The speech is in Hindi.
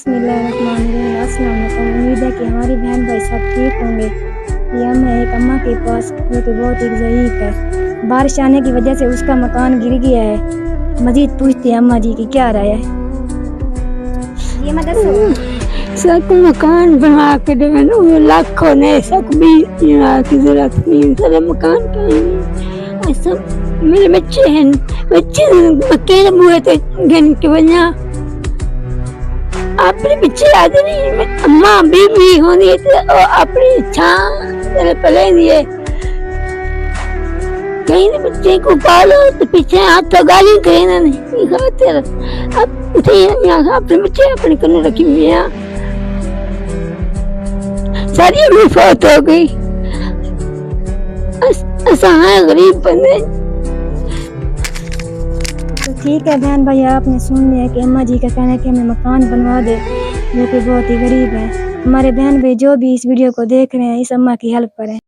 अस्सलाम वालेकुम। उम्मीद है कि हमारी बहन भाई सब ठीक होंगे। ये हम है एक अम्मा के पास जो कि बहुत ही ज़ईफ़ है। बारिश आने की वजह से उसका मकान गिर गया है। मजीद पूछते हैं अम्मा जी की क्या राय है। ये मदद सब मकान बनवा के देवन वो लाखों ने सब भी की जरूरत नहीं सारा मकान का सब मेरे बच्चे हैं बच्चे अकेले मुए तो घन के बना अपने बच्चे आदमी अम्मा बीबी होनी तो अपनी इच्छा तेरे पले दिए कहीं बच्चे को पालो तो पीछे हाथ तो गाली कहीं ना नहीं खातिर अब उठे यहाँ अपने बच्चे अपने कन्ने रखी हुई है सारी भी फौत हो गई असहाय गरीब बंदे। तो ठीक है बहन भाई, आपने सुन लिया कि अम्मा जी का कहना है कि हमें मकान बनवा दे जो कि बहुत ही गरीब है। हमारे बहन भाई जो भी इस वीडियो को देख रहे हैं इस अम्मा की हेल्प करें।